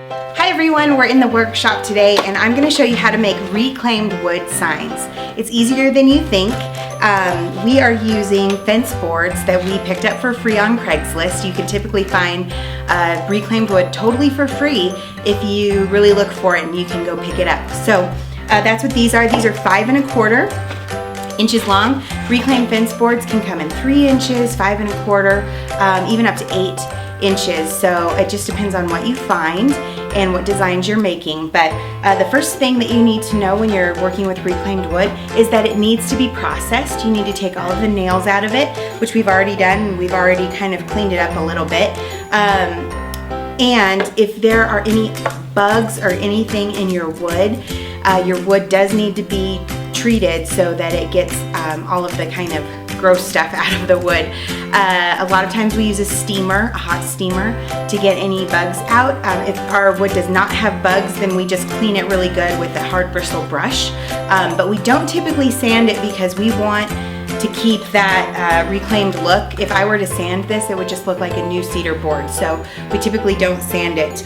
Hi everyone, we're in the workshop today and I'm going to show you how to make reclaimed wood signs. It's easier than you think. We are using fence boards that we picked up for free on Craigslist. You can typically find reclaimed wood totally for free if you really look for it and you can go pick it up. So that's what these are. These are 5 1/4 inches long. Reclaimed fence boards can come in 3 inches, 5 1/4, even up to 8 inches. So it just depends on what you find and what designs you're making. But the first thing that you need to know when you're working with reclaimed wood is that it needs to be processed. You need to take all of the nails out of it, which we've already done, and we've already kind of cleaned it up a little bit. And if there are any bugs or anything in your wood does need to be treated so that it gets all of the kind of gross stuff out of the wood. A lot of times we use a steamer, a hot steamer, to get any bugs out. If our wood does not have bugs, then we just clean it really good with a hard bristle brush. But we don't typically sand it because we want to keep that reclaimed look. If I were to sand this, it would just look like a new cedar board. So we typically don't sand it.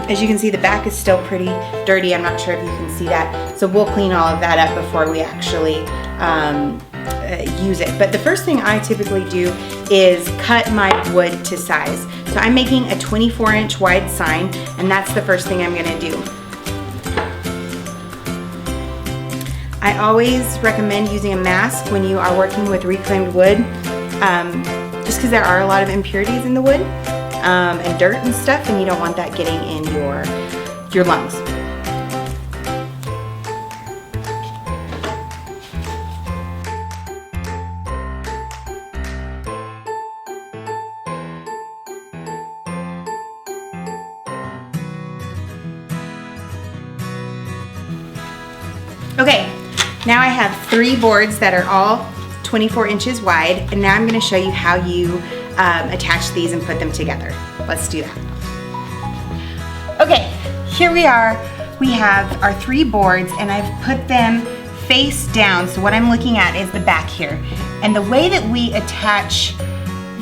As you can see, the back is still pretty dirty. I'm not sure if you can see that. So we'll clean all of that up before we actually use it. But the first thing I typically do is cut my wood to size. So I'm making a 24-inch wide sign, and that's the first thing I'm gonna do. I always recommend using a mask when you are working with reclaimed wood, just because there are a lot of impurities in the wood and dirt and stuff, and you don't want that getting in your lungs. Okay, now I have 3 boards that are all 24 inches wide, and now I'm going to show you how you attach these and put them together. Let's do that. Okay, here we are. We have our 3 boards, and I've put them face down. So what I'm looking at is the back here. And the way that we attach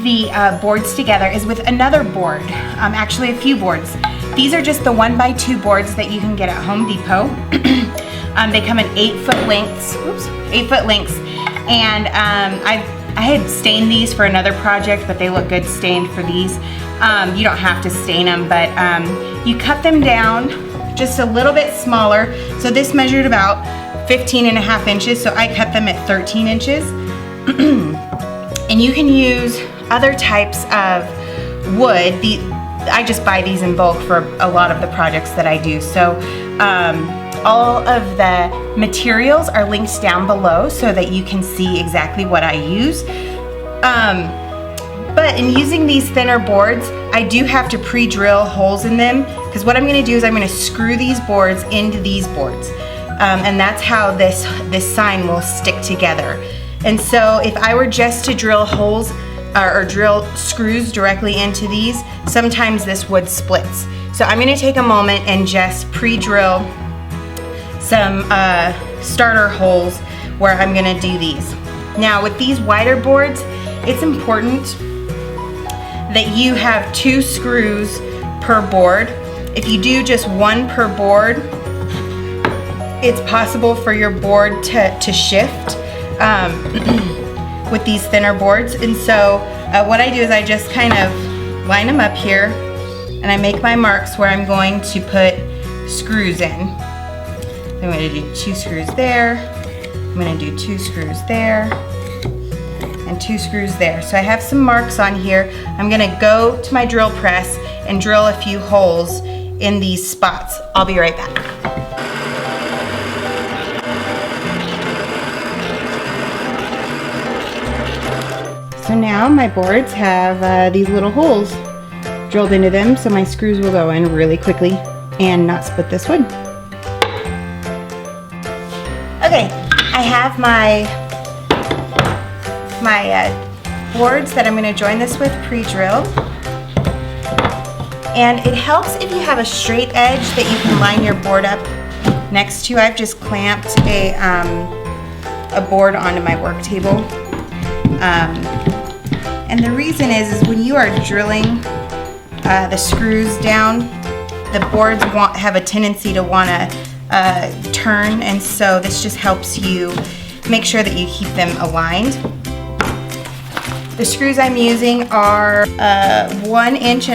the boards together is with another board, actually a few boards. These are just the 1x2 boards that you can get at Home Depot. They come in 8-foot lengths, 8-foot lengths, and I had stained these for another project, but they look good stained for these. You don't have to stain them, but you cut them down just a little bit smaller. So this measured about 15.5 inches, so I cut them at 13 inches. And you can use other types of wood. I just buy these in bulk for a lot of the projects that I do. So all of the materials are linked down below so that you can see exactly what I use. But in using these thinner boards, I do have to pre-drill holes in them, because what I'm going to do is I'm going to screw these boards into these boards. And that's how this sign will stick together. And so if I were just to drill holes or drill screws directly into these, sometimes this wood splits. So I'm going to take a moment and just pre-drill some starter holes where I'm going to do these. Now with these wider boards, it's important that you have 2 screws per board. If you do just 1 per board, it's possible for your board to shift with these thinner boards. And so what I do is I just kind of line them up here, and I make my marks where I'm going to put screws in. I'm going to do 2 screws there, I'm going to do 2 screws there, and 2 screws there. So I have some marks on here. I'm going to go to my drill press and drill a few holes in these spots. I'll be right back. So now my boards have these little holes drilled into them, so my screws will go in really quickly and not split this wood. Okay, I have my boards that I'm going to join this with pre-drilled. And it helps if you have a straight edge that you can line your board up next to. I've just clamped a board onto my work table. And the reason is when you are drilling the screws down, the boards have a tendency to want to turn, and so this just helps you make sure that you keep them aligned. The screws I'm using are 1 1/4 inches,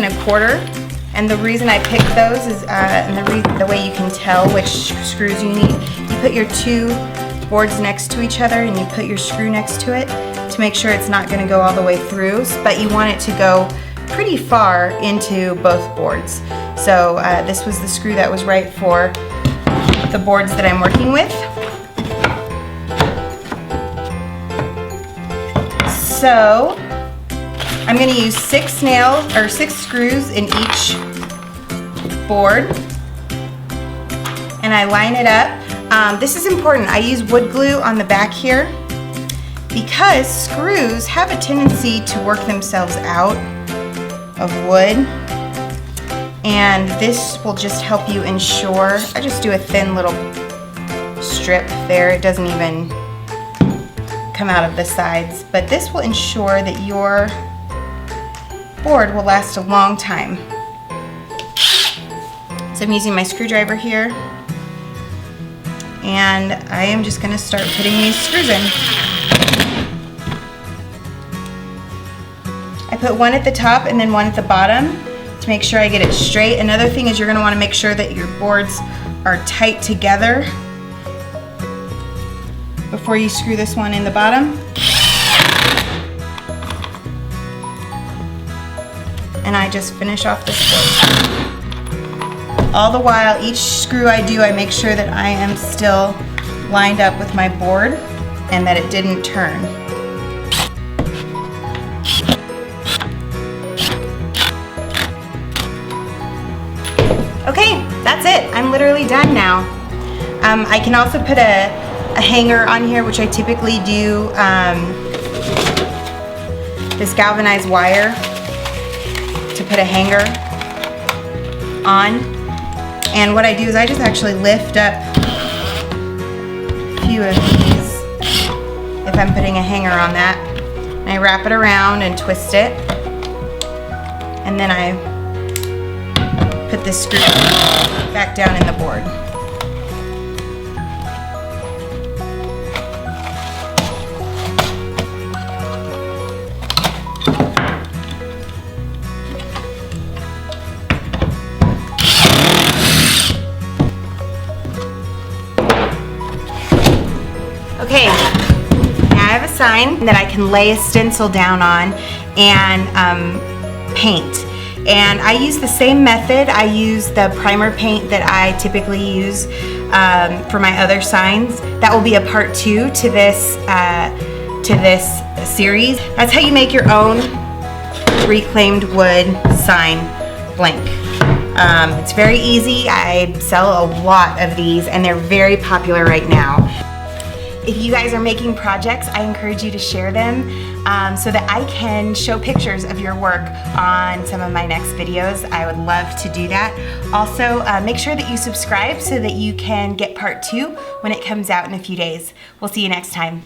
and the reason I picked those is, and the way you can tell which screws you need, you put your 2 boards next to each other and you put your screw next to it to make sure it's not going to go all the way through, but you want it to go pretty far into both boards. So this was the screw that was right for the boards that I'm working with. So I'm going to use 6 screws in each board, and I line it up. This is important. I use wood glue on the back here because screws have a tendency to work themselves out of wood, and this will just help you ensure. I just do a thin little strip there. It doesn't even come out of the sides, but this will ensure that your board will last a long time. So I'm using my screwdriver here, and I am just going to start putting these screws in. I put one at the top and then one at the bottom to make sure I get it straight. Another thing is you're going to want to make sure that your boards are tight together before you screw this one in the bottom. And I just finish off this board. All the while, each screw I do, I make sure that I am still lined up with my board and that it didn't turn. Okay, that's it. I'm literally done now. I can also put a hanger on here, which I typically do this galvanized wire to put a hanger on. And what I do is I just actually lift up a few of these if I'm putting a hanger on that. And I wrap it around and twist it. And then I put this screw back down in the board. Okay, now I have a sign that I can lay a stencil down on and paint. And I use the same method. I use the primer paint that I typically use for my other signs. That will be a part 2 to this series. That's how you make your own reclaimed wood sign blank. It's very easy. I sell a lot of these and they're very popular right now. If you guys are making projects, I encourage you to share them so that I can show pictures of your work on some of my next videos. I would love to do that. Also, make sure that you subscribe so that you can get part 2 when it comes out in a few days. We'll see you next time.